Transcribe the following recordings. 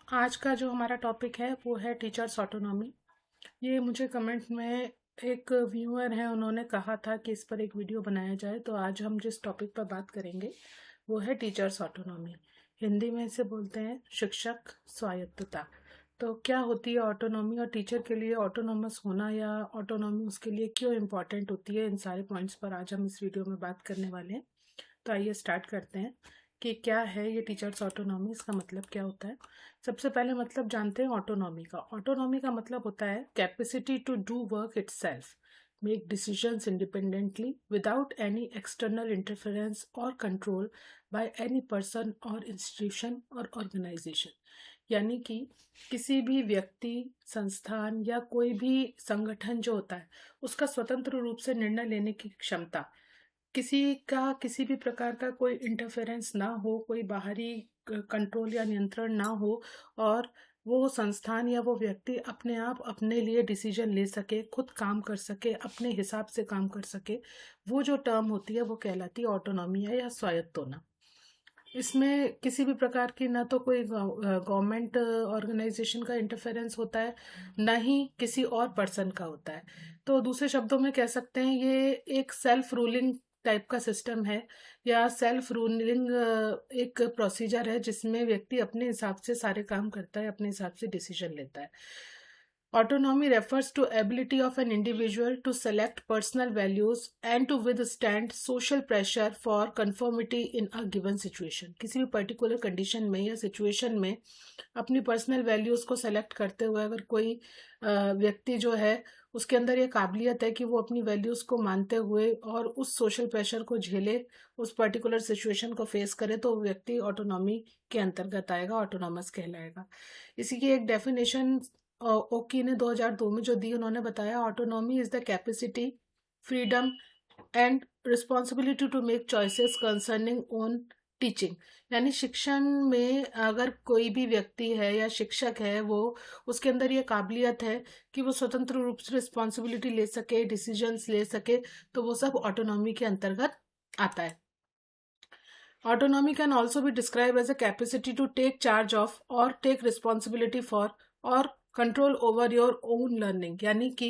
आज का जो हमारा टॉपिक है वो है टीचर्स ऑटोनॉमी। ये मुझे कमेंट में एक व्यूअर है, उन्होंने कहा था कि इस पर एक वीडियो बनाया जाए। तो आज हम जिस टॉपिक पर बात करेंगे वो है टीचर्स ऑटोनॉमी। हिंदी में इसे बोलते हैं शिक्षक स्वायत्तता। तो क्या होती है ऑटोनॉमी और टीचर के लिए ऑटोनॉमस होना या ऑटोनॉमी उसके लिए क्यों इम्पोर्टेंट होती है, इन सारे पॉइंट्स पर आज हम इस वीडियो में बात करने वाले हैं। तो आइए स्टार्ट करते हैं कि क्या है ये टीचर्स ऑटोनॉमी, इसका मतलब क्या होता है। सबसे पहले मतलब जानते हैं ऑटोनॉमी का। ऑटोनॉमी का मतलब होता है capacity to do work itself, make decisions independently without any external interference और कंट्रोल बाय एनी पर्सन और इंस्टीट्यूशन और ऑर्गेनाइजेशन। यानी कि किसी भी व्यक्ति, संस्थान या कोई भी संगठन जो होता है उसका स्वतंत्र रूप से निर्णय लेने की क्षमता, किसी का किसी भी प्रकार का कोई इंटरफेरेंस ना हो, कोई बाहरी कंट्रोल या नियंत्रण ना हो, और वो संस्थान या वो व्यक्ति अपने आप अपने लिए डिसीजन ले सके, खुद काम कर सके, अपने हिसाब से काम कर सके। वो जो टर्म होती है वो कहलाती है ऑटोनॉमी या स्वायत्त होना। इसमें किसी भी प्रकार की ना तो कोई गवर्नमेंट ऑर्गेनाइजेशन का इंटरफेरेंस होता है, ना ही किसी और पर्सन का होता है। तो दूसरे शब्दों में कह सकते हैं ये एक सेल्फ रूलिंग टाइप का सिस्टम है, या सेल्फ रूलिंग एक प्रोसीजर है जिसमें व्यक्ति अपने हिसाब से सारे काम करता है, अपने हिसाब से डिसीजन लेता है। Autonomy refers to ability of an individual to select personal values and to withstand social pressure for conformity in a given situation. किसी भी पर्टिकुलर कंडीशन में या सिचुएशन में अपनी पर्सनल वैल्यूज़ को सेलेक्ट करते हुए अगर कोई व्यक्ति जो है उसके अंदर ये काबिलियत है कि वो अपनी वैल्यूज़ को मानते हुए और उस सोशल प्रेशर को झेले, उस पर्टिकुलर सिचुएशन को फेस करे, तो व्यक्ति ऑटोनॉमी के अंतर्गत आएगा, ऑटोनॉमस कहलाएगा। इसी की एक डेफिनेशन ओकी ने 2002 में जो दी, उन्होंने बताया autonomy is the capacity, freedom and responsibility to make choices concerning own teaching. यानी शिक्षण में अगर कोई भी व्यक्ति है या शिक्षक है, वो उसके अंदर ये काबिलियत है कि वो स्वतंत्र रूप से रिस्पॉन्सिबिलिटी ले सके, डिसीजंस ले सके, तो वो सब ऑटोनॉमी के अंतर्गत आता है। Autonomy can also be described as a capacity to take charge of or take responsibility for or control over your own learning. यानी कि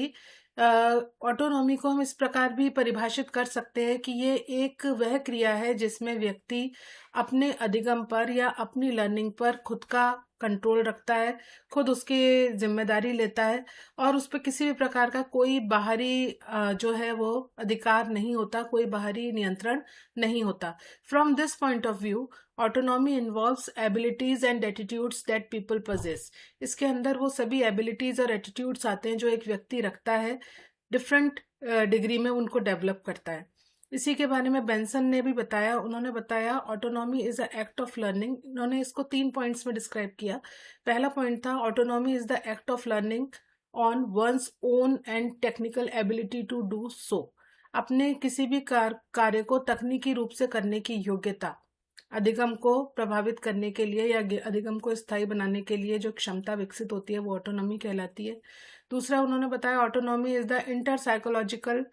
ऑटोनॉमी को हम इस प्रकार भी परिभाषित कर सकते हैं कि ये एक वह क्रिया है जिसमें व्यक्ति अपने अधिगम पर या अपनी लर्निंग पर खुद का कंट्रोल रखता है, खुद उसकी जिम्मेदारी लेता है, और उस पर किसी भी प्रकार का कोई बाहरी जो है वो अधिकार नहीं होता, कोई बाहरी नियंत्रण नहीं होता। From this point of view autonomy involves abilities and attitudes that people possess। इसके अंदर वो सभी एबिलिटीज और एटीट्यूड्स आते हैं जो एक व्यक्ति रखता है, डिफरेंट डिग्री में उनको डेवलप करता है। इसी के बारे में बेंसन ने भी बताया, उन्होंने बताया autonomy is a act of learning. उन्होंने इसको 3 पॉइंट्स में डिस्क्राइब किया। पहला पॉइंट था autonomy is the act of learning on one's own and technical ability to do so. अपने किसी भी कार्य को तकनीकी रूप से करने की योग्यता, अधिगम को प्रभावित करने के लिए या अधिगम को स्थायी बनाने के लिए जो क्षमता विकसित होती है वो ऑटोनॉमी कहलाती है। दूसरा उन्होंने बताया autonomy is the inter psychological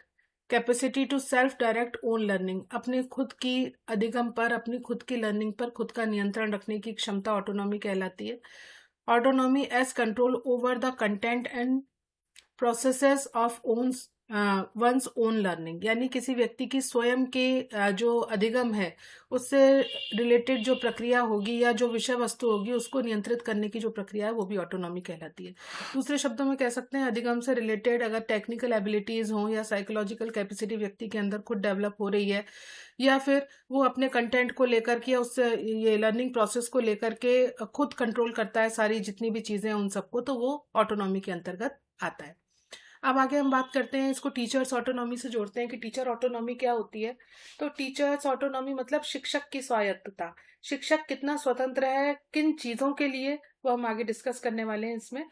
capacity to self direct own learning. अपने खुद की अधिगम पर, अपनी खुद की लर्निंग पर खुद का नियंत्रण रखने की क्षमता ऑटोनॉमी कहलाती है। Autonomy as control over the content and processes of own one's own learning. यानी किसी व्यक्ति की स्वयं के जो अधिगम है उससे रिलेटेड जो प्रक्रिया होगी या जो विषय वस्तु होगी उसको नियंत्रित करने की जो प्रक्रिया है वो भी ऑटोनॉमी कहलाती है। दूसरे शब्दों में कह सकते हैं अधिगम से रिलेटेड अगर टेक्निकल एबिलिटीज हों या साइकोलॉजिकल कैपेसिटी व्यक्ति के अंदर खुद डेवलप हो रही है, या फिर वो अपने कंटेंट को लेकर के, उससे ये लर्निंग प्रोसेस को लेकर के खुद कंट्रोल करता है सारी जितनी भी चीजें उन सबको, तो वो ऑटोनॉमी के अंतर्गत आता है। अब आगे हम बात करते हैं, इसको टीचर्स ऑटोनॉमी से जोड़ते हैं कि टीचर ऑटोनॉमी क्या होती है। तो टीचर्स ऑटोनॉमी मतलब शिक्षक की स्वायत्तता। शिक्षक कितना स्वतंत्र है किन चीजों के लिए, वो हम आगे डिस्कस करने वाले हैं इसमें।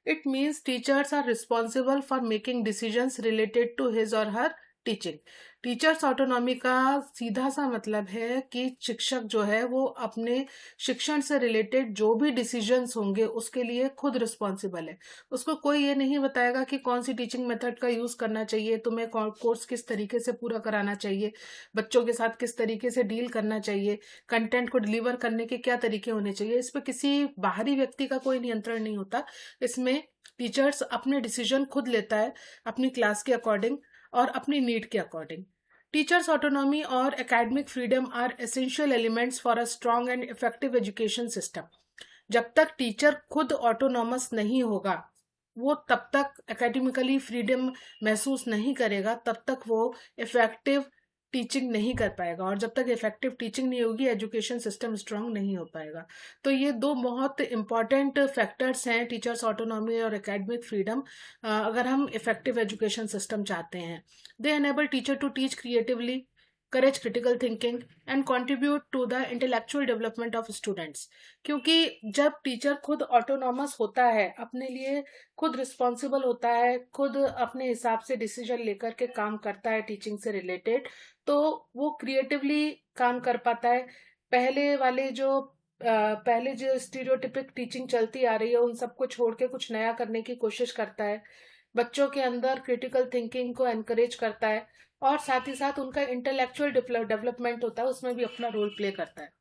It means teachers are responsible for making decisions related to his और हर टीचिंग। टीचर्स ऑटोनॉमी का सीधा सा मतलब है कि शिक्षक जो है वो अपने शिक्षण से रिलेटेड जो भी डिसीजंस होंगे उसके लिए खुद रिस्पॉन्सिबल है। उसको कोई ये नहीं बताएगा कि कौन सी टीचिंग मेथड का यूज करना चाहिए, तुम्हें कोर्स किस तरीके से पूरा कराना चाहिए, बच्चों के साथ किस तरीके से डील करना चाहिए, कंटेंट को डिलीवर करने के क्या तरीके होने चाहिए। इस पर किसी बाहरी व्यक्ति का कोई नियंत्रण नहीं होता। इसमें टीचर्स अपने डिसीजन खुद लेता है अपनी क्लास के अकॉर्डिंग और अपनी नीड के अकॉर्डिंग। टीचर्स ऑटोनॉमी और academic freedom are essential elements for a strong and effective education system. जब तक टीचर खुद ऑटोनॉमस नहीं होगा, वो तब तक एकेडमिकली फ्रीडम महसूस नहीं करेगा, तब तक वो इफेक्टिव टीचिंग नहीं कर पाएगा। और जब तक इफेक्टिव टीचिंग नहीं होगी, एजुकेशन सिस्टम स्ट्रांग नहीं हो पाएगा। तो ये दो बहुत इंपॉर्टेंट फैक्टर्स हैं, टीचर्स ऑटोनॉमी और एकेडमिक फ्रीडम, अगर हम इफेक्टिव एजुकेशन सिस्टम चाहते हैं। They enable teacher to teach creatively, courage critical thinking and contribute to the intellectual development of students. क्योंकि जब टीचर खुद ऑटोनॉमस होता है, अपने लिए खुद रिस्पॉन्सिबल होता है, खुद अपने हिसाब से डिसीजन लेकर के काम करता है टीचिंग से रिलेटेड, तो वो क्रिएटिवली काम कर पाता है। पहले जो स्टीरियोटिपिक टीचिंग चलती आ रही है उन सबको छोड़ के कुछ नया करने की कोशिश करता है, बच्चों के अंदर क्रिटिकल थिंकिंग को एनकरेज करता है और साथ ही साथ उनका इंटेलेक्चुअल डेवलपमेंट होता है, उसमें भी अपना रोल प्ले करता है।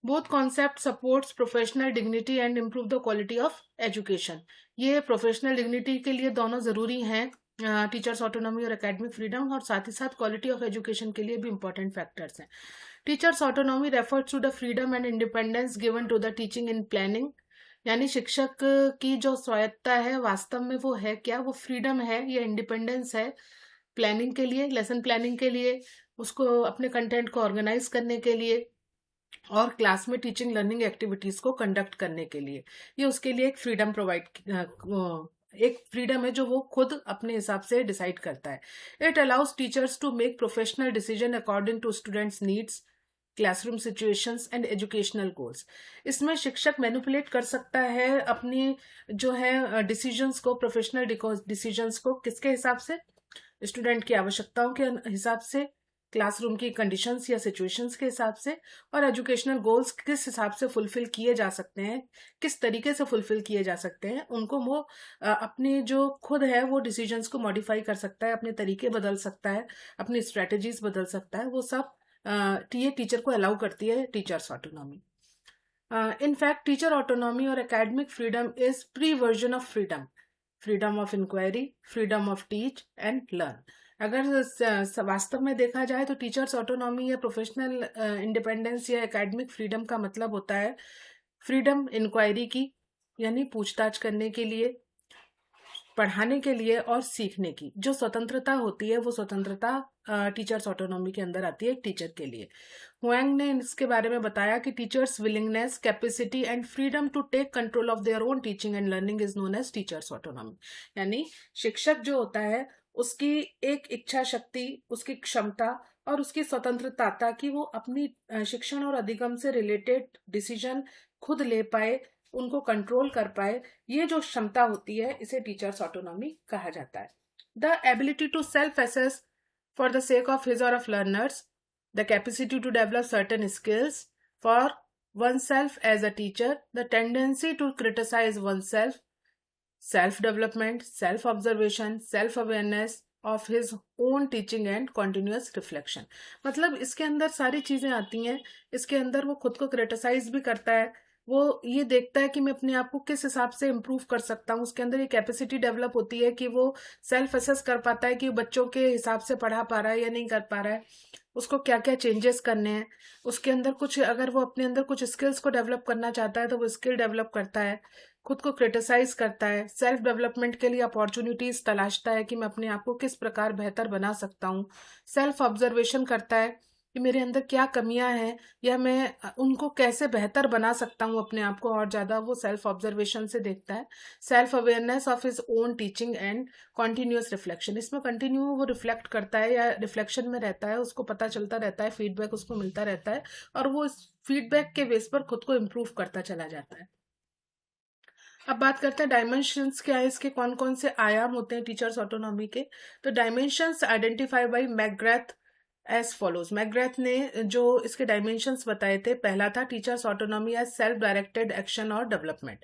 Both concept supports professional dignity and improve the quality of education. ये प्रोफेशनल डिग्निटी के लिए दोनों जरूरी हैं, टीचर्स ऑटोनॉमी और एकेडमिक फ्रीडम, और साथ ही साथ क्वालिटी ऑफ एजुकेशन के लिए भी इंपॉर्टेंट फैक्टर्स हैं। Teachers autonomy refers to the freedom and independence given to the teaching in planning. यानी शिक्षक की जो स्वायत्ता है वास्तव में वो है क्या, वो फ्रीडम है या इंडिपेंडेंस है प्लानिंग के लिए, लेसन प्लानिंग के लिए, उसको अपने कंटेंट को ऑर्गेनाइज करने के लिए और क्लास में टीचिंग लर्निंग एक्टिविटीज को कंडक्ट करने के लिए। ये उसके लिए एक फ्रीडम एक फ्रीडम है जो वो खुद अपने हिसाब से डिसाइड करता है। It allows teachers to make professional decision according to students needs, classroom situations and educational goals. इसमें शिक्षक मैनिपुलेट कर सकता है अपनी जो है डिसीजंस को, प्रोफेशनल डिसीजंस को, किसके हिसाब से, स्टूडेंट की आवश्यकताओं के हिसाब से, क्लासरूम की कंडीशंस या सिचुएशंस के हिसाब से, और एजुकेशनल गोल्स किस हिसाब से फुलफिल किए जा सकते हैं, किस तरीके से फुलफिल किए जा सकते हैं, उनको वो अपने जो खुद है वो डिसीजंस को मॉडिफाई कर सकता है, अपने तरीके बदल सकता है, अपनी स्ट्रेटजीज बदल सकता है। वो सब ये टीचर को अलाउ करती है teachers autonomy. In fact, teacher autonomy or academic freedom is pre-version of freedom. Freedom of inquiry, freedom of teach and learn. अगर वास्तव में देखा जाए तो टीचर्स ऑटोनॉमी या प्रोफेशनल इंडिपेंडेंस या एकेडमिक फ्रीडम का मतलब होता है फ्रीडम इंक्वायरी की, यानी पूछताछ करने के लिए, पढ़ाने के लिए और सीखने की। जो स्वतंत्रता होती है वो स्वतंत्रता टीचर्स ऑटोनॉमी के अंदर आती है एक टीचर के लिए। हुएंग ने इसके बारे में बताया कि teachers willingness, capacity and freedom to take control of their own teaching and learning is known as teachers autonomy. यानी शिक्षक जो होता है उसकी एक इच्छा शक्ति, उसकी क्षमता और उसकी स्वतंत्रता, ताकि वो अपनी शिक्षण और अधिगम से रिलेटेड डिसीजन खुद ले पाए, उनको कंट्रोल कर पाए, ये जो क्षमता होती है इसे टीचर्स ऑटोनॉमी कहा जाता है। The ability to self assess for the sake of his और of learners, the capacity to develop certain skills for oneself as a teacher, the tendency to criticize oneself, self-development, self-observation, self-awareness of his own teaching and continuous reflection। मतलब इसके अंदर सारी चीजें आती हैं। इसके अंदर वो खुद को क्रिटिसाइज भी करता है, वो ये देखता है कि मैं अपने आप को किस हिसाब से इम्प्रूव कर सकता हूँ। उसके अंदर ये कैपेसिटी डेवलप होती है कि वो सेल्फ असेस कर पाता है कि बच्चों के हिसाब से पढ़ा पा रहा है या नहीं कर पा रहा है, उसको क्या क्या चेंजेस करने हैं। उसके अंदर कुछ, अगर वो अपने अंदर कुछ स्किल्स को डेवलप करना चाहता है तो वो स्किल डेवलप करता है, खुद को क्रिटिसाइज करता है, सेल्फ डेवलपमेंट के लिए अपॉर्चुनिटीज तलाशता है कि मैं अपने आप को किस प्रकार बेहतर बना सकता हूँ, सेल्फ ऑब्जर्वेशन करता है कि मेरे अंदर क्या कमियां हैं या मैं उनको कैसे बेहतर बना सकता हूँ अपने आप को और ज़्यादा, वो सेल्फ ऑब्जर्वेशन से देखता है। Self awareness of his own teaching and continuous reflection, इसमें कंटिन्यू वो रिफ्लेक्ट करता है या रिफ्लेक्शन में रहता है, उसको पता चलता रहता है, फीडबैक उसको मिलता रहता है और वो इस फीडबैक के बेस पर खुद को इम्प्रूव करता चला जाता है। अब बात करते हैं डायमेंशंस क्या है इसके, कौन कौन से आयाम होते हैं टीचर्स ऑटोनॉमी के। तो dimensions identify by McGrath as follows. McGrath ने जो इसके डायमेंशंस बताए थे, पहला था teachers autonomy as self directed action और डेवलपमेंट,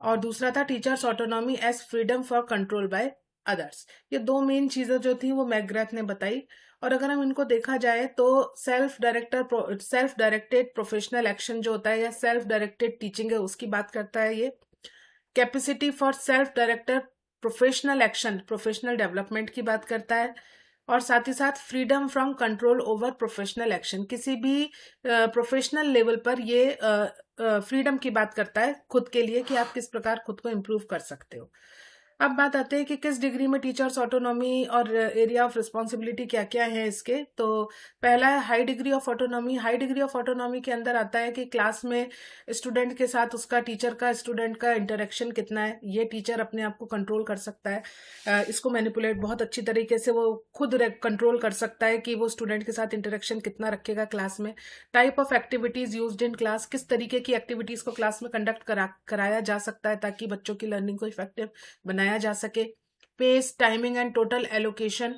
और दूसरा था teachers autonomy as freedom for control by others. ये दो मेन चीजें जो थी वो मैकग्राथ ने बताई। और अगर हम इनको देखा जाए तो सेल्फ डायरेक्टेड प्रोफेशनल एक्शन जो होता है या सेल्फ डायरेक्टेड टीचिंग है उसकी बात करता है ये। Capacity for self directed professional action, professional development की बात करता है। और साथ ही साथ freedom from control over professional action, किसी भी प्रोफेशनल लेवल पर ये फ्रीडम की बात करता है खुद के लिए कि आप किस प्रकार खुद को इम्प्रूव कर सकते हो। अब बात आते हैं कि किस डिग्री में टीचर्स ऑटोनॉमी और एरिया ऑफ रिस्पॉन्सिबिलिटी क्या क्या है इसके। तो पहला है high degree of autonomy. High degree of autonomy के अंदर आता है कि क्लास में स्टूडेंट के साथ उसका टीचर का स्टूडेंट का इंटरेक्शन कितना है, ये टीचर अपने आप को कंट्रोल कर सकता है। इसको मैनिपुलेट बहुत अच्छी तरीके से वो खुद कंट्रोल कर सकता है कि वो स्टूडेंट के साथ इंटरेक्शन कितना रखेगा क्लास में। Type of activities used in class, किस तरीके की एक्टिविटीज को क्लास में कंडक्ट कराया जा सकता है ताकि बच्चों की लर्निंग को इफेक्टिव बनाया जा सके। Pace, timing and total allocation,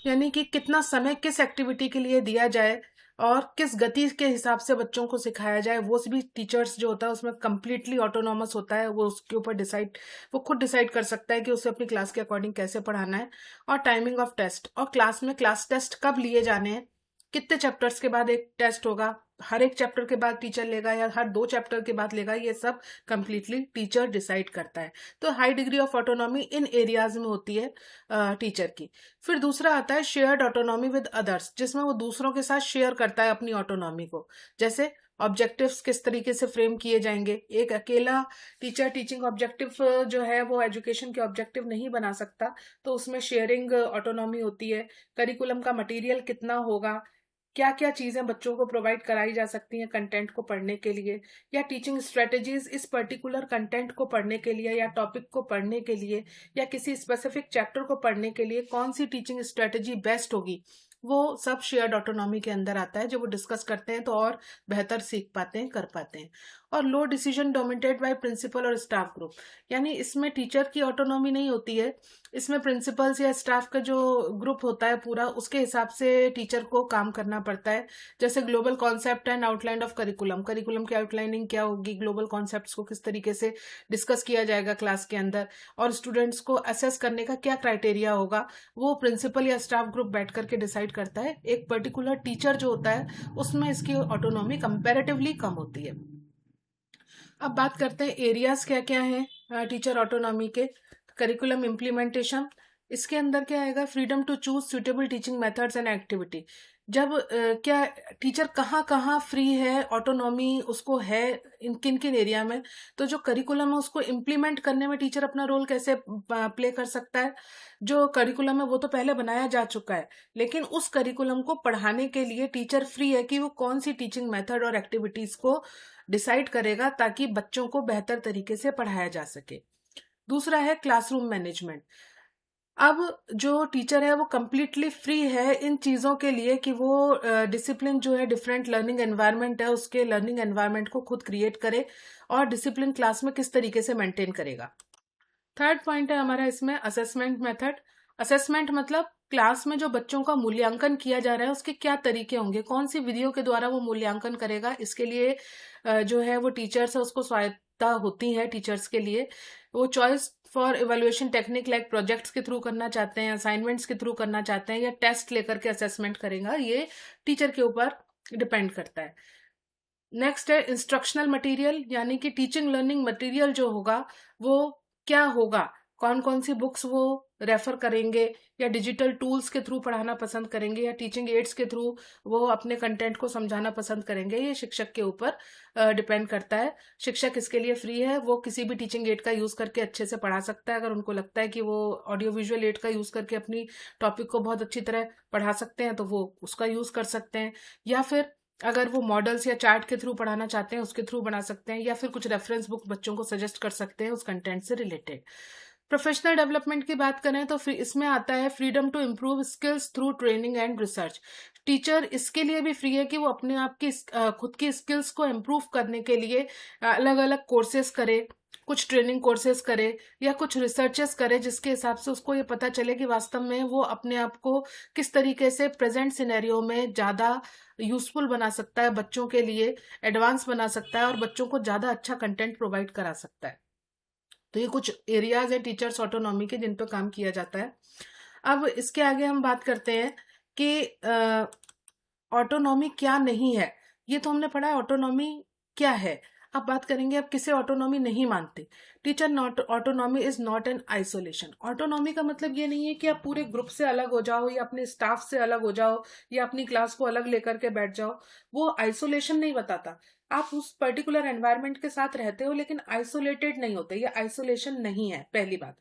यानी कि कितना समय किस एक्टिविटी के लिए दिया जाए और किस गति के हिसाब से बच्चों को सिखाया जाए, वो भी टीचर्स जो होता है उसमें कंप्लीटली ऑटोनॉमस होता है। वो उसके ऊपर वो खुद डिसाइड कर सकता है कि उसे अपनी क्लास के अकॉर्डिंग कैसे पढ़ाना है। और टाइमिंग ऑफ टेस्ट, और क्लास में क्लास टेस्ट कब लिए जाने हैं, कितने चैप्टर्स के बाद एक टेस्ट होगा, हर एक चैप्टर के बाद टीचर लेगा या हर 2 चैप्टर के बाद लेगा, ये सब कंप्लीटली टीचर डिसाइड करता है। तो high degree of autonomy in areas में होती है टीचर की। फिर दूसरा आता है शेयर्ड ऑटोनॉमी विद अदर्स, जिसमें वो दूसरों के साथ शेयर करता है अपनी ऑटोनॉमी को। जैसे ऑब्जेक्टिव्स किस तरीके से फ्रेम किए जाएंगे, एक अकेला टीचर टीचिंग ऑब्जेक्टिव जो है वो एजुकेशन के ऑब्जेक्टिव नहीं बना सकता, तो उसमें शेयरिंग ऑटोनॉमी होती है। करिकुलम का मटेरियल कितना होगा, क्या क्या चीजें बच्चों को प्रोवाइड कराई जा सकती हैं कंटेंट को पढ़ने के लिए, या टीचिंग स्ट्रेटेजीज इस पर्टिकुलर कंटेंट को पढ़ने के लिए या टॉपिक को पढ़ने के लिए या किसी स्पेसिफिक चैप्टर को पढ़ने के लिए कौन सी टीचिंग स्ट्रेटेजी बेस्ट होगी, वो सब शेयर्ड ऑटोनॉमी के अंदर आता है। जब वो डिस्कस करते हैं तो और बेहतर सीख पाते हैं, कर पाते हैं। और लो डिसीजन डोमिनेटेड बाय प्रिंसिपल और स्टाफ ग्रुप, यानी इसमें टीचर की ऑटोनॉमी नहीं होती है, इसमें प्रिंसिपल्स या स्टाफ का जो ग्रुप होता है पूरा, उसके हिसाब से टीचर को काम करना पड़ता है। जैसे global concept and outline of curriculum, curriculum की आउटलाइनिंग क्या होगी, ग्लोबल कॉन्सेप्ट्स को किस तरीके से डिस्कस किया जाएगा क्लास के अंदर, और स्टूडेंट्स को असेस करने का क्या क्राइटेरिया होगा, वो प्रिंसिपल या स्टाफ ग्रुप बैठ करके डिसाइड करता है। एक पर्टिकुलर टीचर जो होता है उसमें इसकी ऑटोनॉमी कंपेरेटिवली कम होती है। अब बात करते हैं एरियाज क्या क्या हैं टीचर ऑटोनॉमी के। करिकुलम इम्प्लीमेंटेशन, इसके अंदर क्या आएगा, freedom to choose suitable teaching methods and activity. जब क्या टीचर कहाँ कहाँ फ्री है, ऑटोनॉमी उसको है इन किन किन एरिया में, तो जो करिकुलम है उसको इम्प्लीमेंट करने में टीचर अपना रोल कैसे प्ले कर सकता है। जो करिकुलम है वो तो पहले बनाया जा चुका है, लेकिन उस करिकुलम को पढ़ाने के लिए टीचर फ्री है कि वो कौन सी टीचिंग मेथड और एक्टिविटीज को डिसाइड करेगा ताकि बच्चों को बेहतर तरीके से पढ़ाया जा सके। दूसरा है क्लासरूम मैनेजमेंट। अब जो टीचर है वो कंप्लीटली फ्री है इन चीज़ों के लिए कि वो डिसिप्लिन जो है, डिफरेंट लर्निंग एनवायरनमेंट है, उसके लर्निंग एनवायरनमेंट को खुद क्रिएट करे और डिसिप्लिन क्लास में किस तरीके से मेंटेन करेगा। थर्ड पॉइंट है हमारा इसमें असेसमेंट मेथड। असेसमेंट मतलब क्लास में जो बच्चों का मूल्यांकन किया जा रहा है उसके क्या तरीके होंगे, कौन सी विधियों के द्वारा वो मूल्यांकन करेगा, इसके लिए जो है वो टीचर्स है उसको स्वायत्ता होती है टीचर्स के लिए। वो choice for evaluation technique like projects के थ्रू करना चाहते हैं, असाइनमेंट्स के थ्रू करना चाहते हैं, या टेस्ट लेकर के असेसमेंट करेगा, ये टीचर के ऊपर डिपेंड करता है। नेक्स्ट है इंस्ट्रक्शनल मटेरियल, यानी कि टीचिंग लर्निंग मटेरियल जो होगा वो क्या होगा, कौन कौन सी बुक्स वो रेफर करेंगे, या डिजिटल टूल्स के थ्रू पढ़ाना पसंद करेंगे, या टीचिंग एड्स के थ्रू वो अपने कंटेंट को समझाना पसंद करेंगे, ये शिक्षक के ऊपर डिपेंड करता है। शिक्षक इसके लिए फ्री है, वो किसी भी टीचिंग एड का यूज करके अच्छे से पढ़ा सकता है। अगर उनको लगता है कि वो ऑडियो विजुअल एड का यूज करके अपनी टॉपिक को बहुत अच्छी तरह पढ़ा सकते हैं तो वो उसका यूज कर सकते हैं, या फिर अगर वो मॉडल्स या चार्ट के थ्रू पढ़ाना चाहते हैं उसके थ्रू बना सकते हैं, या फिर कुछ रेफरेंस बुक बच्चों को सजेस्ट कर सकते हैं उस कंटेंट से रिलेटेड। प्रोफेशनल डेवलपमेंट की बात करें तो इसमें आता है freedom to improve skills through training and research. Teacher इसके लिए भी फ्री है कि वो अपने आप की खुद की स्किल्स को इम्प्रूव करने के लिए अलग अलग कोर्सेज करे, कुछ ट्रेनिंग कोर्सेज करे या कुछ रिसर्चेस करे, जिसके हिसाब से उसको ये पता चले कि वास्तव में वो अपने आप को किस तरीके से प्रेजेंट सिनेरियो में ज़्यादा यूजफुल बना सकता है, बच्चों के लिए एडवांस बना सकता है और बच्चों को ज़्यादा अच्छा कंटेंट प्रोवाइड करा सकता है। तो ये कुछ एरियाज है टीचर्स ऑटोनॉमी के जिन पर काम किया जाता है। अब इसके आगे हम बात करते हैं कि ऑटोनॉमी क्या नहीं है। ये तो हमने पढ़ा है ऑटोनॉमी क्या है। अब बात करेंगे अब किसे ऑटोनॉमी नहीं मानते। Teacher not autonomy is not an isolation. Autonomy का मतलब ये नहीं है कि आप पूरे ग्रुप से अलग हो जाओ या अपने स्टाफ से अलग हो जाओ या अपनी क्लास को अलग लेकर के बैठ जाओ। वो आइसोलेशन नहीं बताता। आप उस पर्टिकुलर एनवायरनमेंट के साथ रहते हो लेकिन आइसोलेटेड नहीं होते, ये आइसोलेशन नहीं है, पहली बात।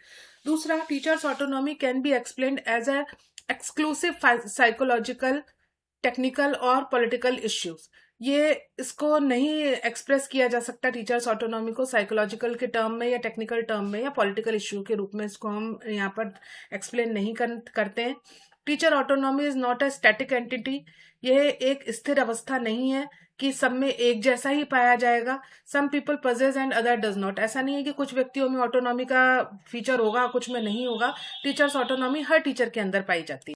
दूसरा, teachers autonomy can be explained as a exclusive psychological, technical और पॉलिटिकल इश्यूज। ये इसको नहीं एक्सप्रेस किया जा सकता टीचर्स ऑटोनॉमी को साइकोलॉजिकल के टर्म में या टेक्निकल टर्म में या पॉलिटिकल इश्यू के रूप में इसको हम यहाँ पर एक्सप्लेन नहीं करते हैं। Teacher autonomy is not a static entity. यह एक स्थिर अवस्था नहीं है कि सब में एक जैसा ही पाया जाएगा। Some people possess and other does not. ऐसा नहीं है कि कुछ व्यक्तियों में ऑटोनॉमी का फीचर होगा कुछ में नहीं होगा। टीचर्स ऑटोनॉमी हर टीचर के अंदर पाई जाती है।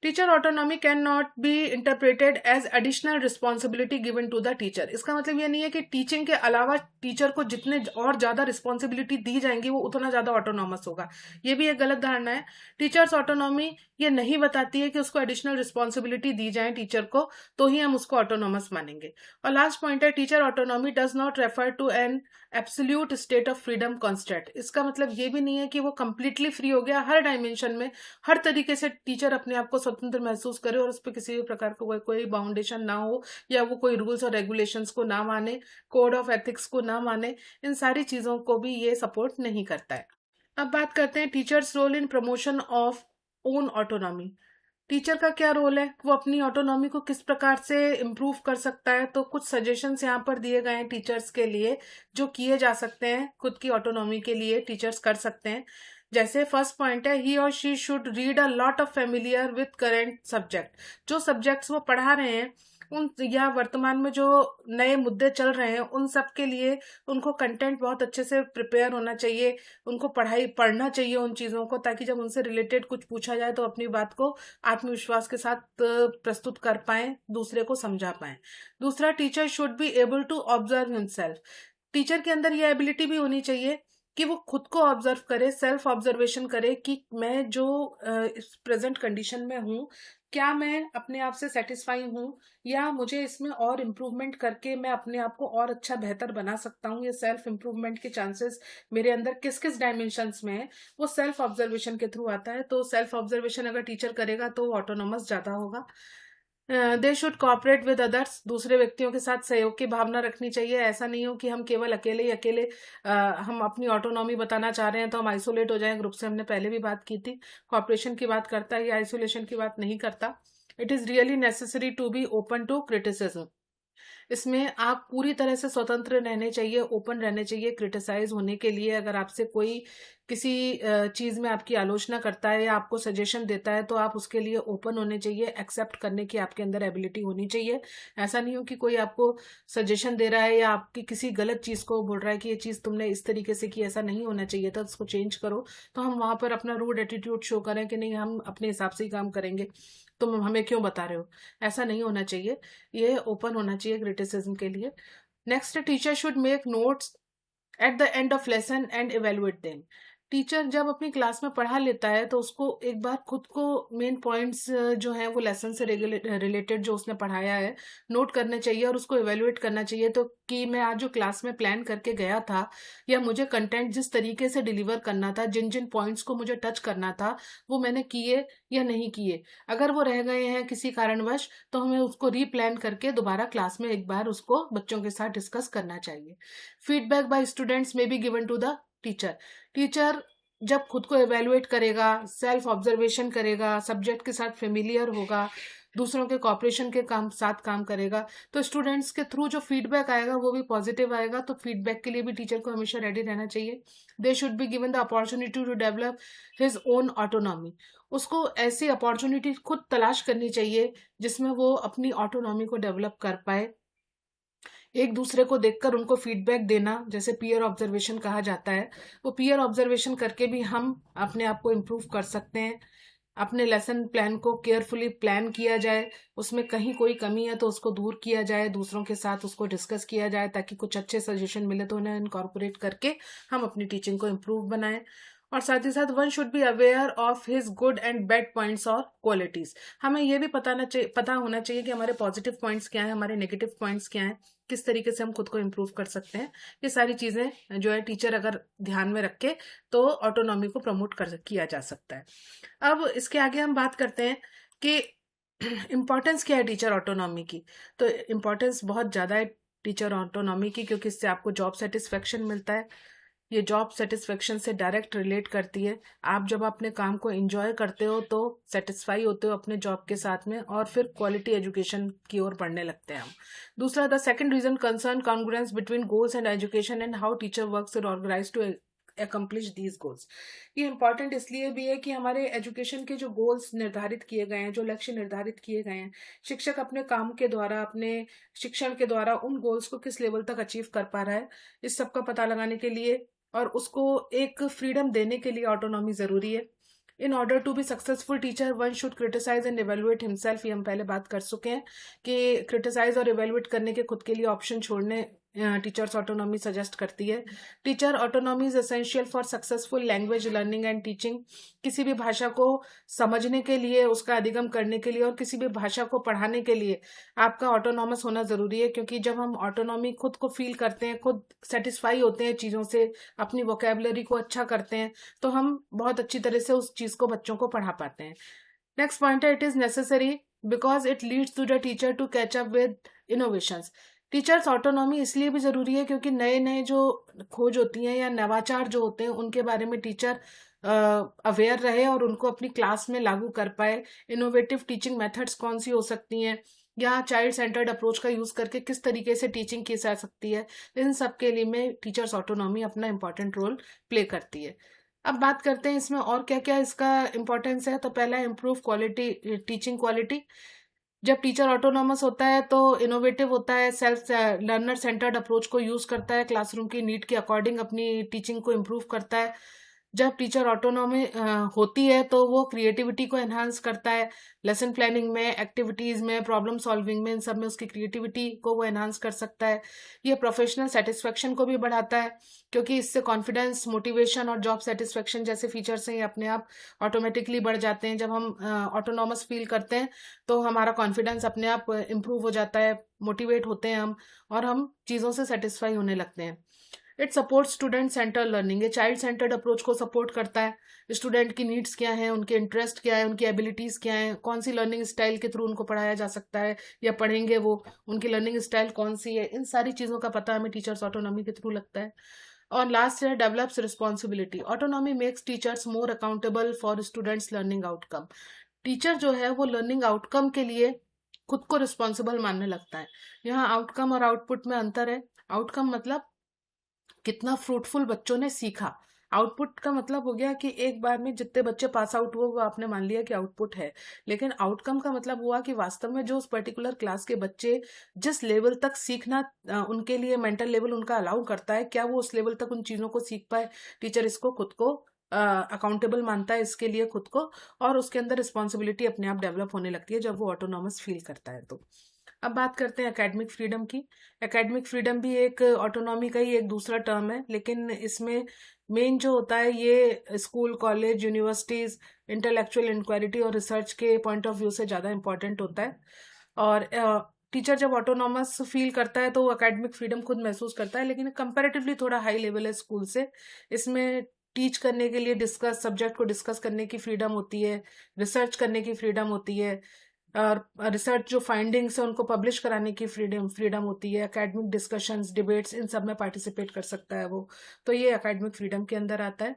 Teacher autonomy can not be interpreted as additional responsibility given to the teacher. इसका मतलब ये नहीं है कि टीचिंग के अलावा टीचर को जितने और ज्यादा रिस्पॉन्सिबिलिटी दी जाएंगी वो उतना ज्यादा ऑटोनॉमस होगा। ये भी एक गलत धारणा है। टीचर्स ऑटोनॉमी ये नहीं बताती है कि उसको एडिशनल रिस्पॉन्सिबिलिटी दी जाए टीचर को तो ही हम उसको ऑटोनॉमस मानेंगे। और लास्ट पॉइंट है, teacher autonomy does not refer to an absolute state of freedom constant. इसका मतलब ये भी नहीं है कि वो कंप्लीटली फ्री हो गया हर डायमेंशन में, हर तरीके से टीचर अपने आप को स्वतंत्र महसूस करे और उस पर किसी भी प्रकार का कोई बाउंडेशन ना हो या वो कोई रूल्स और रेगुलेशंस को ना माने, कोड ऑफ एथिक्स को ना माने। इन सारी चीजों को भी ये सपोर्ट नहीं करता है। अब बात करते हैं teachers role in promotion of own autonomy. Teacher का क्या रोल है, वो अपनी ऑटोनॉमी को किस प्रकार से इम्प्रूव कर सकता है। तो कुछ सजेशंस यहाँ पर दिए गए हैं टीचर्स के लिए जो किए जा सकते हैं, खुद की ऑटोनॉमी के लिए टीचर्स कर सकते हैं। जैसे फर्स्ट पॉइंट है, ही और she should read a lot of familiar with current subject. जो सब्जेक्ट्स वो पढ़ा रहे हैं उन या वर्तमान में जो नए मुद्दे चल रहे हैं उन सब के लिए उनको कंटेंट बहुत अच्छे से प्रिपेयर होना चाहिए। उनको पढ़ना चाहिए उन चीज़ों को, ताकि जब उनसे रिलेटेड कुछ पूछा जाए तो अपनी बात को आत्मविश्वास के साथ प्रस्तुत कर पाएं, दूसरे को समझा पाएं। दूसरा, teacher should be able to observe himself. Teacher के अंदर यह एबिलिटी भी होनी चाहिए कि वो खुद को ऑब्जर्व करे, सेल्फ ऑब्जर्वेशन करे कि मैं जो इस प्रेजेंट कंडीशन में हूँ क्या मैं अपने आप से सेटिस्फाई हूँ या मुझे इसमें और इम्प्रूवमेंट करके मैं अपने आप को और अच्छा बेहतर बना सकता हूँ। ये सेल्फ इम्प्रूवमेंट के चांसेस मेरे अंदर किस किस डायमेंशंस में है वो सेल्फ ऑब्जर्वेशन के थ्रू आता है। तो सेल्फ ऑब्जर्वेशन अगर टीचर करेगा तो ऑटोनोमस ज्यादा होगा। They should cooperate with others. दूसरे व्यक्तियों के साथ सहयोग की भावना रखनी चाहिए। ऐसा नहीं हो कि हम केवल अकेले ही अकेले हम अपनी ऑटोनॉमी बताना चाह रहे हैं तो हम आइसोलेट हो जाएं ग्रुप से। हमने पहले भी बात की थी, कॉपरेशन की बात करता है या आइसोलेशन की बात नहीं करता। It is really necessary to be open to criticism. इसमें आप पूरी तरह से स्वतंत्र रहने चाहिए, ओपन रहने चाहिए क्रिटिसाइज होने के लिए। अगर आपसे कोई किसी चीज में आपकी आलोचना करता है या आपको सजेशन देता है तो आप उसके लिए ओपन होने चाहिए, एक्सेप्ट करने की आपके अंदर एबिलिटी होनी चाहिए। ऐसा नहीं हो कि कोई आपको सजेशन दे रहा है या आपकी किसी गलत चीज को बोल रहा है कि ये चीज तुमने इस तरीके से की, ऐसा नहीं होना चाहिए था, उसको चेंज करो। तो हम वहां पर अपना रूड एटीट्यूड शो करें कि नहीं हम अपने हिसाब से ही काम करेंगे, तुम हमें क्यों बता रहे हो। ऐसा नहीं होना चाहिए, ये ओपन होना चाहिए क्रिटिसिज्म के लिए। Next, teacher should make notes at the end of lesson and evaluate them. Teacher जब अपनी क्लास में पढ़ा लेता है तो उसको एक बार खुद को मेन पॉइंट्स जो हैं वो लेसन से रिलेटेड जो उसने पढ़ाया है नोट करने चाहिए और उसको इवेलुएट करना चाहिए। तो कि मैं आज जो क्लास में प्लान करके गया था या मुझे कंटेंट जिस तरीके से डिलीवर करना था, जिन जिन पॉइंट्स को मुझे टच करना था वो मैंने किए या नहीं किए। अगर वो रह गए हैं किसी कारणवश तो हमें उसको रीप्लान करके दोबारा क्लास में एक बार उसको बच्चों के साथ डिस्कस करना चाहिए। Feedback by students may be given to the teacher. Teacher जब खुद को एवेल्युएट करेगा, सेल्फ ऑब्जर्वेशन करेगा, सब्जेक्ट के साथ फेमिलियर होगा, दूसरों के कॉपरेशन के साथ काम करेगा तो स्टूडेंट्स के थ्रू जो फीडबैक आएगा वो भी पॉजिटिव आएगा। तो फीडबैक के लिए भी टीचर को हमेशा रेडी रहना चाहिए। They should be given the opportunity to develop his own autonomy. उसको ऐसी अपॉर्चुनिटी खुद तलाश करनी चाहिए जिसमें वो अपनी ऑटोनॉमी को डेवलप कर पाए। एक दूसरे को देखकर उनको फीडबैक देना, जैसे पीयर ऑब्जर्वेशन कहा जाता है, वो पीयर ऑब्जर्वेशन करके भी हम अपने आप को इम्प्रूव कर सकते हैं। अपने लेसन प्लान को केयरफुली प्लान किया जाए, उसमें कहीं कोई कमी है तो उसको दूर किया जाए, दूसरों के साथ उसको डिस्कस किया जाए ताकि कुछ अच्छे सजेशन मिले तो उन्हें इनकॉर्पोरेट करके हम अपनी टीचिंग को इम्प्रूव बनाएं। और साथ ही साथ one should be aware of his good and bad points और क्वालिटीज। हमें यह भी पता होना चाहिए कि हमारे पॉजिटिव पॉइंट्स क्या है, हमारे नेगेटिव पॉइंट्स क्या है, किस तरीके से हम खुद को इम्प्रूव कर सकते हैं। ये सारी चीजें जो है टीचर अगर ध्यान में रखे तो ऑटोनॉमी को प्रमोट किया जा सकता है। अब इसके आगे हम बात करते हैं कि इम्पोर्टेंस क्या है टीचर ऑटोनॉमी की। तो इम्पोर्टेंस बहुत ज़्यादा है टीचर ऑटोनॉमी की, क्योंकि इससे आपको जॉब सेटिस्फेक्शन मिलता है। ये जॉब सेटिस्फेक्शन से डायरेक्ट रिलेट करती है। आप जब अपने काम को एंजॉय करते हो तो सेटिस्फाई होते हो अपने जॉब के साथ में, और फिर क्वालिटी एजुकेशन की ओर बढ़ने लगते हैं हम। दूसरा, the second reason concern congruence between goals and education and how teacher works and organise to accomplish these goals। ये इम्पॉर्टेंट इसलिए भी है कि हमारे एजुकेशन के जो गोल्स निर्धारित किए गए हैं, जो लक्ष्य निर्धारित किए गए हैं, शिक्षक अपने काम के द्वारा, अपने शिक्षण के द्वारा उन गोल्स को किस लेवल तक अचीव कर पा रहा है, इस सब का पता लगाने के लिए और उसको एक फ्रीडम देने के लिए ऑटोनॉमी जरूरी है। In order to be successful teacher one should criticise and evaluate himself. ये हम पहले बात कर चुके हैं कि क्रिटिसाइज और इवेलुएट करने के खुद के लिए ऑप्शन छोड़ने टीचर्स ऑटोनॉमी सजेस्ट करती है। Teacher autonomy is essential for successful language learning and teaching. किसी भी भाषा को समझने के लिए, उसका अधिगम करने के लिए और किसी भी भाषा को पढ़ाने के लिए आपका ऑटोनॉमस होना जरूरी है, क्योंकि जब हम ऑटोनॉमी खुद को फील करते हैं, खुद सेटिस्फाई होते हैं चीज़ों से, अपनी वोकेबलरी को अच्छा करते हैं, तो हम बहुत अच्छी तरह से उस चीज़ को बच्चों को पढ़ा पाते हैं। नेक्स्ट पॉइंट है, it is necessary because it leads to the teacher to catch up with innovations. Teachers autonomy इसलिए भी जरूरी है क्योंकि नए नए जो खोज होती हैं या नवाचार जो होते हैं उनके बारे में टीचर अवेयर रहे और उनको अपनी क्लास में लागू कर पाए। इनोवेटिव टीचिंग मेथड्स कौन सी हो सकती हैं, या चाइल्ड सेंटर्ड अप्रोच का यूज करके किस तरीके से टीचिंग की जा सकती है, इन सब के लिए में टीचर्स ऑटोनॉमी अपना इंपॉर्टेंट रोल प्ले करती है। अब बात करते हैं इसमें और क्या क्या इसका इम्पोर्टेंस है। तो पहला, इम्प्रूव क्वालिटी, टीचिंग क्वालिटी। जब टीचर ऑटोनॉमस होता है तो इनोवेटिव होता है, सेल्फ लर्नर सेंटर्ड अप्रोच को यूज करता है, क्लासरूम की नीड के अकॉर्डिंग अपनी टीचिंग को इम्प्रूव करता है। जब टीचर ऑटोनॉमी होती है तो वो क्रिएटिविटी को एनहांस करता है, लेसन प्लानिंग में, एक्टिविटीज में, प्रॉब्लम सॉल्विंग में, इन सब में उसकी क्रिएटिविटी को वो एनहांस कर सकता है। ये प्रोफेशनल सेटिस्फेक्शन को भी बढ़ाता है, क्योंकि इससे कॉन्फिडेंस, मोटिवेशन और जॉब सेटिस्फेक्शन जैसे फीचर्स हैं ये अपने आप ऑटोमेटिकली बढ़ जाते हैं। जब हम ऑटोनॉमस फील करते हैं तो हमारा कॉन्फिडेंस अपने आप इम्प्रूव हो जाता है, मोटिवेट होते हैं हम, और हम चीज़ों से सेटिस्फाई होने लगते हैं। It support student centre learning. ये चाइल्ड सेंटर्ड अप्रोच को सपोर्ट करता है। स्टूडेंट की नीड्स क्या हैं, उनके इंटरेस्ट क्या है, उनकी एबिलिटीज़ क्या हैं, कौन सी लर्निंग स्टाइल के थ्रू उनको पढ़ाया जा सकता है या पढ़ेंगे वो, उनकी लर्निंग स्टाइल कौन सी है, इन सारी चीज़ों का पता हमें टीचर्स ऑटोनॉमी के थ्रू लगता है। और लास्ट है, develops responsibility. Autonomy makes teachers more accountable for students learning outcome. Teacher जो है वो लर्निंग आउटकम के लिए खुद को रिस्पॉन्सिबल मानने लगता है। यहाँ आउटकम और आउटपुट में अंतर है। आउटकम मतलब कितना फ्रूटफुल बच्चों ने सीखा, आउटपुट का मतलब हो गया कि एक बार में जितने बच्चे पास आउट हुए वो आपने मान लिया कि आउटपुट है। लेकिन आउटकम का मतलब हुआ कि वास्तव में जो उस पर्टिकुलर क्लास के बच्चे जिस लेवल तक सीखना उनके लिए मेंटल लेवल उनका अलाउ करता है, क्या वो उस लेवल तक उन चीज़ों को सीख पाए। टीचर इसको खुद को अकाउंटेबल मानता है इसके लिए खुद को, और उसके अंदर रिस्पॉन्सिबिलिटी अपने आप डेवलप होने लगती है जब वो ऑटोनॉमस फील करता है। तो अब बात करते हैं एकेडमिक फ्रीडम की। एकेडमिक फ्रीडम भी एक ऑटोनॉमी का ही एक दूसरा टर्म है, लेकिन इसमें मेन जो होता है ये स्कूल, कॉलेज, यूनिवर्सिटीज, इंटेलेक्चुअल इंक्वायरिटी और रिसर्च के पॉइंट ऑफ व्यू से ज़्यादा इंपॉर्टेंट होता है। और टीचर जब ऑटोनॉमस फील करता है तो वो एकेडमिक फ्रीडम खुद महसूस करता है, लेकिन कंपैरेटिवली थोड़ा हाई लेवल है स्कूल से। इसमें टीच करने के लिए, सब्जेक्ट को डिस्कस करने की फ्रीडम होती है, रिसर्च करने की फ्रीडम होती है, और रिसर्च जो फाइंडिंग्स है उनको पब्लिश कराने की फ्रीडम होती है, एकेडमिक डिस्कशंस, डिबेट्स, इन सब में पार्टिसिपेट कर सकता है वो। तो ये एकेडमिक फ्रीडम के अंदर आता है।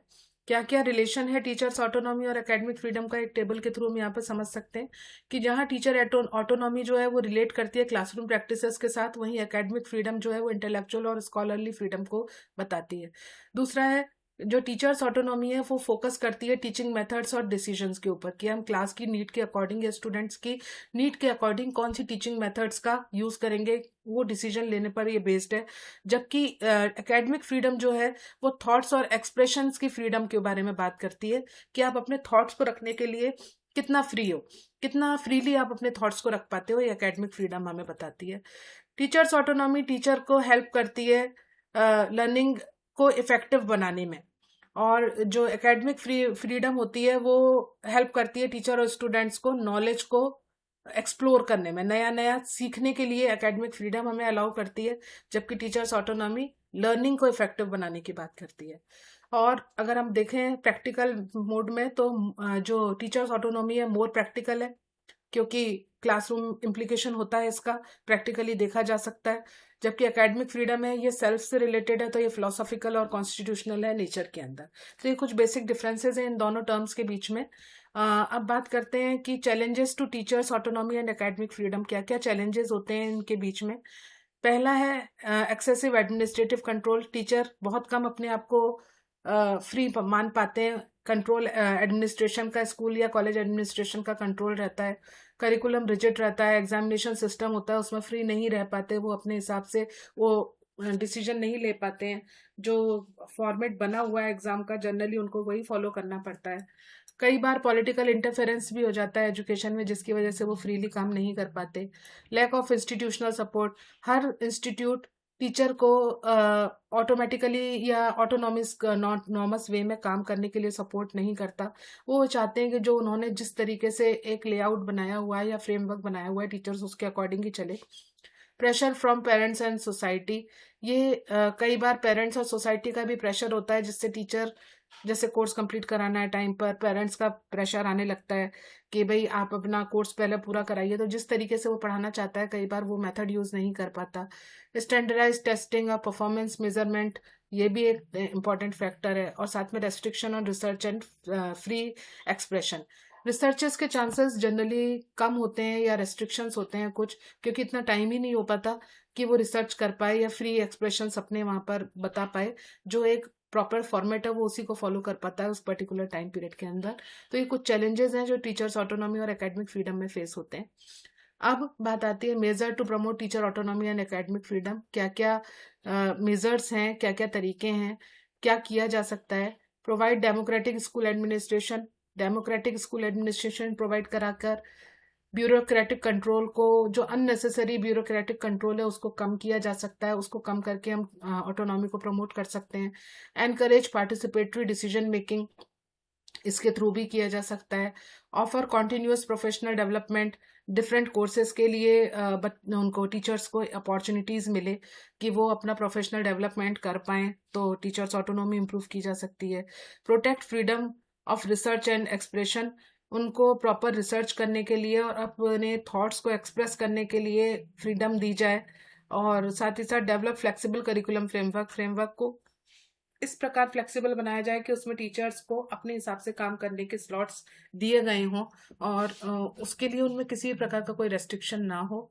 क्या क्या रिलेशन है टीचर्स ऑटोनॉमी और एकेडमिक फ्रीडम का, एक टेबल के थ्रू हम यहाँ पे समझ सकते हैं कि जहाँ टीचर ऑटोनॉमी जो है वो रिलेट करती है क्लासरूम प्रैक्टिसेस के साथ, वहीं एकेडमिक फ्रीडम जो है वो इंटेलेक्चुअल और स्कॉलरली फ्रीडम को बताती है। दूसरा है जो टीचर्स ऑटोनॉमी है वो फोकस करती है टीचिंग मेथड्स और डिसीजंस के ऊपर, कि हम क्लास की नीड के अकॉर्डिंग या स्टूडेंट्स की नीड के अकॉर्डिंग कौन सी टीचिंग मेथड्स का यूज करेंगे, वो डिसीजन लेने पर ये बेस्ड है। जबकि एकेडमिक फ्रीडम जो है वो थॉट्स और एक्सप्रेशंस की फ्रीडम के बारे में बात करती है, कि आप अपने थॉट्स को रखने के लिए कितना फ्री हो, कितना फ्रीली आप अपने थॉट्स को रख पाते हो, ये एकेडमिक फ्रीडम हमें बताती है। टीचर्स ऑटोनॉमी टीचर को हेल्प करती है लर्निंग को इफेक्टिव बनाने में, और जो एकेडमिक फ्रीडम होती है वो हेल्प करती है टीचर और स्टूडेंट्स को नॉलेज को एक्सप्लोर करने में, नया नया सीखने के लिए एकेडमिक फ्रीडम हमें अलाउ करती है, जबकि टीचर्स ऑटोनॉमी लर्निंग को इफेक्टिव बनाने की बात करती है। और अगर हम देखें प्रैक्टिकल मोड में तो जो टीचर्स ऑटोनॉमी है मोर प्रैक्टिकल है, क्योंकि क्लासरूम इम्प्लीकेशन होता है इसका, प्रैक्टिकली देखा जा सकता है। जबकि एकेडमिक फ्रीडम है ये सेल्फ से रिलेटेड है, तो ये फिलोसॉफिकल और कॉन्स्टिट्यूशनल है नेचर के अंदर। तो ये कुछ बेसिक डिफरेंसेस हैं इन दोनों टर्म्स के बीच में। अब बात करते हैं कि challenges to teachers autonomy and academic freedom, क्या क्या चैलेंजेस होते हैं इनके बीच में। पहला है एक्सेसिव एडमिनिस्ट्रेटिव कंट्रोल। टीचर बहुत कम अपने आप को फ्री मान पाते हैं, कंट्रोल एडमिनिस्ट्रेशन का, स्कूल या कॉलेज एडमिनिस्ट्रेशन का कंट्रोल रहता है, करिकुलम रिजिड रहता है, एग्जामिनेशन सिस्टम होता है, उसमें फ्री नहीं रह पाते, वो अपने हिसाब से वो डिसीजन नहीं ले पाते हैं। जो फॉर्मेट बना हुआ है एग्जाम का जनरली उनको वही फॉलो करना पड़ता है। कई बार पॉलिटिकल इंटरफेरेंस भी हो जाता है एजुकेशन में, जिसकी वजह से वो फ्रीली काम नहीं कर पाते। Lack of institutional support. हर इंस्टीट्यूट टीचर को ऑटोमेटिकली या ऑटोनॉमिस नॉमस वे में काम करने के लिए सपोर्ट नहीं करता। वो चाहते हैं कि जो उन्होंने जिस तरीके से एक लेआउट बनाया हुआ है या फ्रेमवर्क बनाया हुआ है टीचर्स उसके अकॉर्डिंग ही चले। Pressure from parents and society. ये कई बार पेरेंट्स और सोसाइटी का भी प्रेशर होता है, जिससे टीचर जैसे कोर्स कंप्लीट कराना है टाइम पर, पेरेंट्स का प्रेशर आने लगता है कि भाई आप अपना कोर्स पहले पूरा कराइए, तो जिस तरीके से वो पढ़ाना चाहता है कई बार वो मेथड यूज नहीं कर पाता। स्टैंडर्डाइज टेस्टिंग और परफॉर्मेंस मेजरमेंट, ये भी एक इम्पॉर्टेंट फैक्टर है। और साथ में restriction on research and free expression. Researches के चांसेस जनरली कम होते हैं या रेस्ट्रिक्शंस होते हैं कुछ, क्योंकि इतना टाइम ही नहीं हो पाता कि वो रिसर्च कर पाए या फ्री एक्सप्रेशंस अपने वहाँ पर बता पाए। जो एक प्रॉपर फॉर्मेट है वो उसी को फॉलो कर पाता है उस पर्टिकुलर टाइम पीरियड के अंदर। तो ये कुछ चैलेंजेस हैं जो टीचर्स ऑटोनॉमी और एकेडमिक फ्रीडम में फेस होते हैं। अब बात आती है measure to promote teacher autonomy and academic freedom. क्या क्या मेजर्स हैं, क्या क्या तरीके हैं, क्या किया जा सकता है। Provide democratic school administration. Democratic school administration provide कराकर ब्यूरोक्रेटिक कंट्रोल को, जो अननेसेसरी ब्यूरोक्रेटिक कंट्रोल है उसको कम किया जा सकता है, उसको कम करके हम ऑटोनॉमी को प्रमोट कर सकते हैं। एनकरेज पार्टिसिपेटरी डिसीजन मेकिंग, इसके थ्रू भी किया जा सकता है। Offer continuous professional development, different courses के लिए उनको टीचर्स को अपॉर्चुनिटीज मिले कि वो अपना प्रोफेशनल डेवलपमेंट कर पाएं, तो टीचर्स ऑटोनॉमी इंप्रूव की जा सकती है। Protect freedom of research and expression, उनको प्रॉपर रिसर्च करने के लिए और अपने थॉट्स को एक्सप्रेस करने के लिए फ्रीडम दी जाए। और साथ ही साथ डेवलप फ्लेक्सिबल करिकुलम फ्रेमवर्क को इस प्रकार फ्लेक्सिबल बनाया जाए कि उसमें टीचर्स को अपने हिसाब से काम करने के स्लॉट्स दिए गए हों और उसके लिए उनमें किसी भी प्रकार का कोई रेस्ट्रिक्शन ना हो।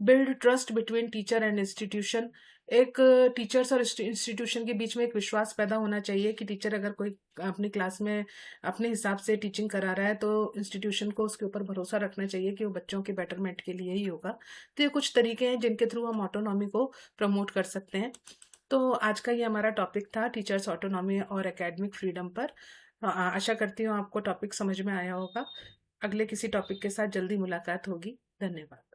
Build trust between teacher and institution, एक टीचर्स और इंस्टीट्यूशन के बीच में एक विश्वास पैदा होना चाहिए कि टीचर अगर कोई अपनी क्लास में अपने हिसाब से टीचिंग करा रहा है तो इंस्टीट्यूशन को उसके ऊपर भरोसा रखना चाहिए कि वो बच्चों के बेटरमेंट के लिए ही होगा। तो ये कुछ तरीके हैं जिनके थ्रू हम ऑटोनॉमी को प्रमोट कर सकते हैं। तो आज का ये हमारा टॉपिक था टीचर्स ऑटोनॉमी और एकेडमिक फ्रीडम पर। आशा करती हूँ आपको टॉपिक समझ में आया होगा। अगले किसी टॉपिक के साथ जल्दी मुलाकात होगी। धन्यवाद।